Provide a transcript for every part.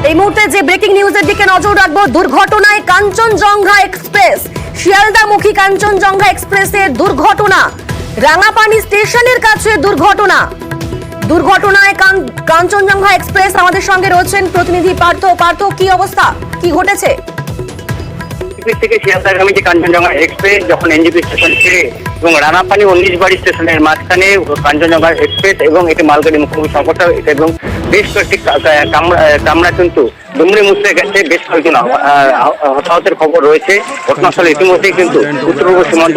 এই মুহূর্তে যে ব্রেকিং নিউজের দিকে নজর রাখবো, দুর্ঘটনায় কাঞ্চনজঙ্ঘা এক্সপ্রেস, শিয়ালদামুখী কাঞ্চনজঙ্ঘা এক্সপ্রেসের দুর্ঘটনা। রাঙাপানি স্টেশনের কাছে দুর্ঘটনায় কাঞ্চনজঙ্ঘা এক্সপ্রেস। আমাদের সঙ্গে রয়েছেন প্রতিনিধি পার্থ। পার্থ, কি অবস্থা, কি ঘটেছে? থেকে শিয়ালদাগামী যে কাঞ্চনজঙ্ঘা এক্সপ্রেস যখন এনজিপি স্টেশন ছেড়ে এবং রানাপানি ও নিজবাড়ি স্টেশনের মাঝখানে কাঞ্চনজঙ্ঘা এক্সপ্রেস এবং এটি মালগাড়ি মুখোমুখি সংকট এবং বেশ কয়েকটি কামরা কিন্তু দুমড়ে মুচড়ে গেছে। বেশ কয়েকজন হতাহতের খবর রয়েছে। ঘটনাস্থলে ইতিমধ্যেই কিন্তু উত্তর পূর্ব সীমান্ত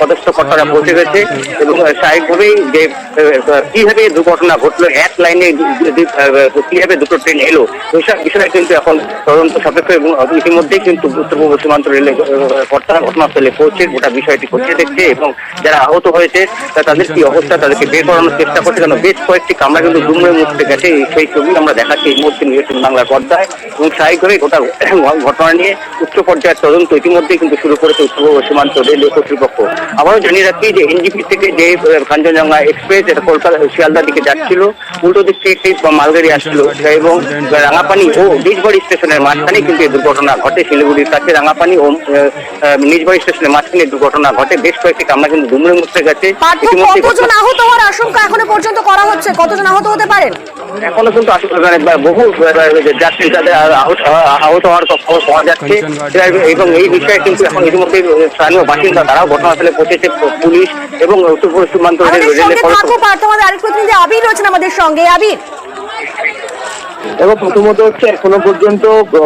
পদস্থ কর্তারা পৌঁছে গেছে এবং স্বাভাবিকভাবেই যে কিভাবে দুর্ঘটনা ঘটলো, এক লাইনে কিভাবে দুটো ট্রেন এলো, ওইসব বিষয়ে কিন্তু এখন তদন্ত সাপেক্ষ এবং ইতিমধ্যেই কিন্তু উত্তর পূর্ব সীমান্ত রেলের কর্তারা ঘটনাস্থলে পৌঁছে গোটা বিষয়টি খতিয়ে দেখছে এবং যারা আহত হয়েছে তাদের কি অবস্থা, তাদেরকে বের করানোর চেষ্টা করছে। কারণ বেশ কয়েকটি কামরা কিন্তু দুমড়ে মুচড়ে গেছে। সেই ছবি আমরা দেখাচ্ছি এই মুহূর্তে নিউজ বাংলার পর্দায় এবং স্বাভাবিকভাবে গোটা ঘটনা নিয়ে উচ্চ পর্যায়ের তদন্ত ইতিমধ্যেই কিন্তু শুরু করেছে উত্তর পূর্ব সীমান্ত রেল কর্তৃপক্ষ। আবারও জানিয়ে রাখি যে এনজিপি থেকে যে কাঞ্চনজঙ্ঘা এক্সপ্রেস এটা কলকাতা শিয়ালদার দিকে যাচ্ছিল, উল্টো দিক থেকে একটি মালগাড়ি আসছিল এবং রাঙাপানি ও নিজবাড়ি স্টেশনের মাঝখানে কিন্তু এই দুর্ঘটনা ঘটে। শিলিগুড়ির কাছে রাঙাপানি ও নিজবাড়ি স্টেশনের মাঝখানে দুর্ঘটনা ঘটে। বেশ কয়েকটি কামরা কিন্তু দুমড়ে মুচড়ে গেছে। কতজন আহত হওয়ার আশঙ্কা এখনো পর্যন্ত করা হচ্ছে? কতজন আহত হতে পারেন? এখনো কিন্তু বহু যাত্রী তাদের আহত হওয়ার খবর পাওয়া যাচ্ছে এবং এই বিষয়ে কিন্তু এখন ইতিমধ্যে স্থানীয় বাসিন্দা তারাও ঘটনাস্থলে পৌঁছেছে। পুলিশ এবং উত্তর পূর্ব সীমান্ত আবির রয়েছেন আমাদের সঙ্গে। আবির, এবং প্রথমত হচ্ছে এখনো পর্যন্ত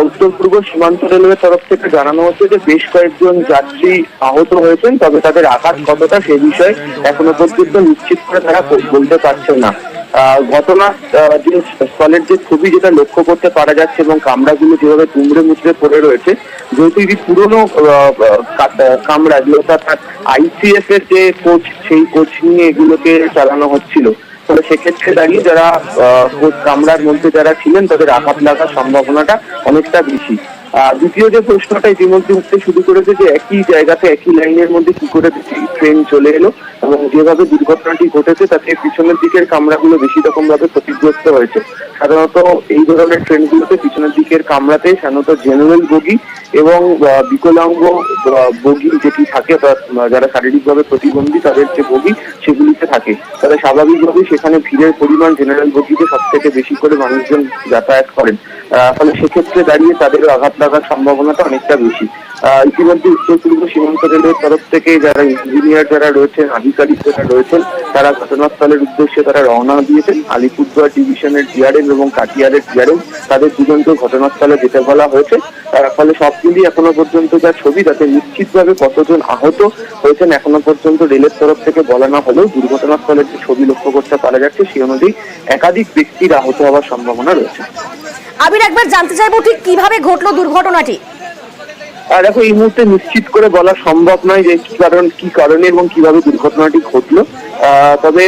উত্তর পূর্ব সীমান্ত রেলওয়ের তরফ থেকে জানানো হচ্ছে যে বেশ কয়েকজন যাত্রী আহত হয়েছেন, তবে তাদের আঘাত কতটা সে বিষয়ে এখনো পর্যন্ত নিশ্চিত করে তারা বলতে পারছেন না। ঘটনা যে স্থলের যে ছবি যেটা লক্ষ্য করতে পারা যাচ্ছে এবং কামরাগুলো যেভাবে দুমড়ে মুচড়ে পড়ে রয়েছে, যেহেতু এটি পুরনো কামরা, অর্থাৎ আইসিএফ এর যে কোচ, সেই কোচ নিয়ে এগুলোকে চালানো হচ্ছিল। ফলে সেক্ষেত্রে দাঁড়িয়ে যারা কামরার মধ্যে যারা ছিলেন তাদের আঘাত লাগার সম্ভাবনাটা অনেকটা বেশি। দ্বিতীয় যে প্রশ্নটা ইতিমধ্যে উঠতে শুরু করেছে যে একই জায়গাতে একই লাইনের মধ্যে কি করে ট্রেন চলে এলো এবং যেভাবে দুর্ঘটনাটি ঘটেছে তাতে পিছনের দিকের কামরাগুলো বেশি রকম ভাবে ক্ষতিগ্রস্ত হয়েছে। সাধারণত এই ধরনের ট্রেনগুলোতে পিছনের দিকের কামরাতে সাধারণত জেনারেল বগি এবং বিকলাঙ্গ বগি যেটি থাকে, যারা শারীরিকভাবে প্রতিবন্ধী তাদের যে বগি সেগুলিতে থাকে। তাহলে স্বাভাবিকভাবেই সেখানে ভিড়ের পরিমাণ জেনারেল বগিতে সব থেকে বেশি করে মানুষজন যাতায়াত করেন। ফলে সেক্ষেত্রে দাঁড়িয়ে তাদেরও আঘাত লাগার সম্ভাবনাটা অনেকটা বেশি। ইতিমধ্যে উত্তর পূর্ব সীমান্ত রেলের তরফ থেকে যারা ইঞ্জিনিয়ার যারা রয়েছেন, আধিকারিক যারা রয়েছেন, তারা ঘটনাস্থলের উদ্দেশ্যে তারা রওনা দিয়েছেন। আলিপুরদুয়ার ডিভিশনের ডিআরএম এবং কাটিয়ারের ডিআরএম তাদের দুজনকে ঘটনাস্থলে যেতে বলা হয়েছে। ফলে সব মিলিয়ে এখনো পর্যন্ত যা ছবি তাতে নিশ্চিতভাবে কতজন আহত হয়েছেন এখনো পর্যন্ত রেলের তরফ থেকে বলা না হলেও দুর্ঘটনাস্থলের যে ছবি লক্ষ্য করতে পারা যাচ্ছে সেই অনুযায়ী একাধিক ব্যক্তির আহত হওয়ার সম্ভাবনা রয়েছে। আবির, একবার জানতে চাইবো ঠিক কিভাবে ঘটলো দুর্ঘটনাটি? দেখো, এই মুহূর্তে নিশ্চিত করে বলা সম্ভব নয় যে কি কারণে এবং কিভাবে দুর্ঘটনাটি ঘটলো। তবে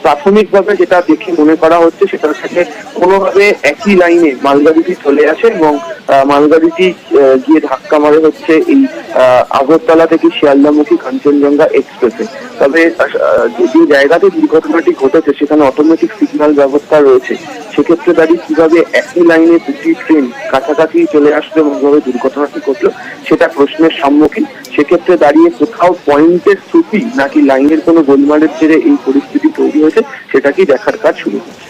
প্রাথমিকভাবে যেটা দেখে মনে করা হচ্ছে সেটা হচ্ছে কোনোভাবে একই লাইনে মালগাড়িটি চলে আসে এবং মালগাড়িটি গিয়ে ধাক্কা মারে হচ্ছে এই আগরতলা থেকে শিয়ালদামুখী কাঞ্চনজঙ্ঘা এক্সপ্রেসে। তবে যে জায়গাতে দুর্ঘটনাটি ঘটেছে সেখানে অটোমেটিক সিগন্যাল ব্যবস্থা রয়েছে। সেক্ষেত্রে দাঁড়িয়ে কিভাবে একই লাইনে দুটি ট্রেন কাছাকাছি চলে আসলো এবং কিভাবে দুর্ঘটনাটি ঘটলো সেটা প্রশ্নের সম্মুখীন। সেক্ষেত্রে দাঁড়িয়ে কোথাও পয়েন্টের ত্রুটি নাকি লাইনের কোনো গোলমালের জেরে এই পরিস্থিতি তৈরি হয়েছে সেটাকেই দেখার কাজ শুরু হচ্ছে।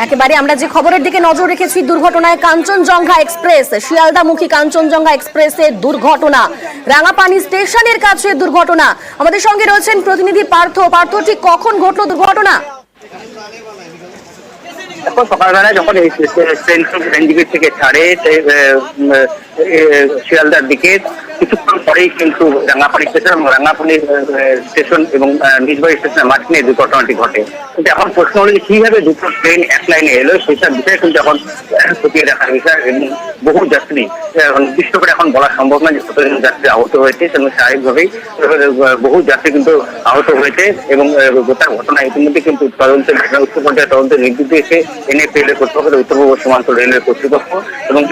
একেবারে আমরা যে খবরের দিকে নজর রেখেছি, দুর্ঘটনায় কাঞ্চনজঙ্ঘা এক্সপ্রেস, শিয়ালদামুখী কাঞ্চনজঙ্ঘা এক্সপ্রেসের দুর্ঘটনা, রাঙাপানি স্টেশনের কাছে দুর্ঘটনা। আমাদের সঙ্গে রয়েছেন প্রতিনিধি পার্থ। পার্থ, ঠিক কখন ঘটলো দুর্ঘটনা? এখন সকালবেলায় যখন এই ট্রেন এনজিপি থেকে ছাড়ে শিয়ালদার দিকে, কিছুক্ষণ পরেই কিন্তু রাঙাপানি স্টেশন এবং রাঙাপানি স্টেশন এবং নিজবাড়ি স্টেশনের মাঝখানে দুর্ঘটনাটি ঘটে। কিন্তু এখন প্রশ্ন হলো কিভাবে দুটো ট্রেন এক লাইনে এলো সেসব বিষয়ে কিন্তু এখন খতিয়ে দেখার বিষয় এবং বহু যাত্রী নির্দিষ্ট করে এখন বলা সম্ভব নয় যে কতজন যাত্রী আহত হয়েছে। এবং স্বাভাবিকভাবেই বহু যাত্রী কিন্তু আহত হয়েছে এবং গোটা ঘটনা ইতিমধ্যে কিন্তু তদন্তের উচ্চ পর্যায়ে তদন্তের নির্দেশে এনএফএল এর কর্তৃপক্ষ, উত্তর পূর্ব সীমান্ত রেলের কর্তৃপক্ষ এবং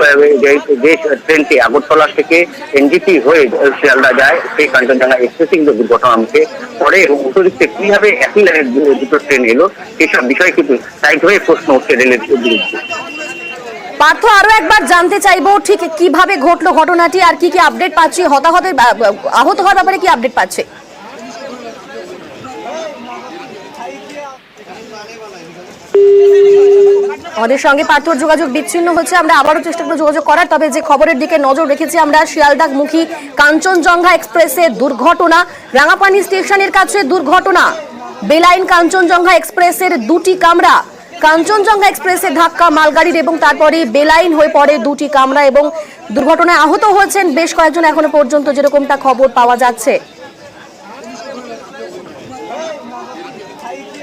যে ট্রেনটি আগরতলা থেকে এনজিপি হয়ে শিয়ালদা যায় সেই কাঞ্চনজঙ্ঘা এক্সপ্রেসে কিন্তু দুর্ঘটনার মুখে পড়ে এবং উত্তর দিক থেকে কিভাবে একই লাইনের দুটো ট্রেন এলো সেসব বিষয় কিন্তু স্থায়ীভাবে প্রশ্ন উঠছে রেলের বিরুদ্ধে। পার্থ, আরো একবার জানতে চাইবো ঠিক কিভাবে ঘটলো ঘটনাটি আর কি কি আপডেট পাচ্ছি, হতাহতের আহত হওয়ার ব্যাপারে কি আপডেট পাচ্ছে? আমাদের সঙ্গে পার্থর যোগাযোগ বিচ্ছিন্ন হচ্ছে, আমরা আবারও চেষ্টা করব যোগাযোগ করার। তবে যে খবরের দিকে নজর রেখেছি আমরা, শিয়ালদাহমুখী কাঞ্চনজঙ্ঘা এক্সপ্রেসে দুর্ঘটনা, রাঙাপানি স্টেশনের কাছে দুর্ঘটনা, বেলাইন কাঞ্চনজঙ্ঘা এক্সপ্রেসের দুটি কামরা, কাঞ্চনজঙ্ঘা এক্সপ্রেসের ধাক্কা মালগাড়ির এবং তারপরে বেলাইন হয়ে পড়ে দুটি কামরা এবং দুর্ঘটনায় আহত হয়েছেন বেশ কয়েকজন এখনো পর্যন্ত, যেরকমটা খবর পাওয়া যাচ্ছে।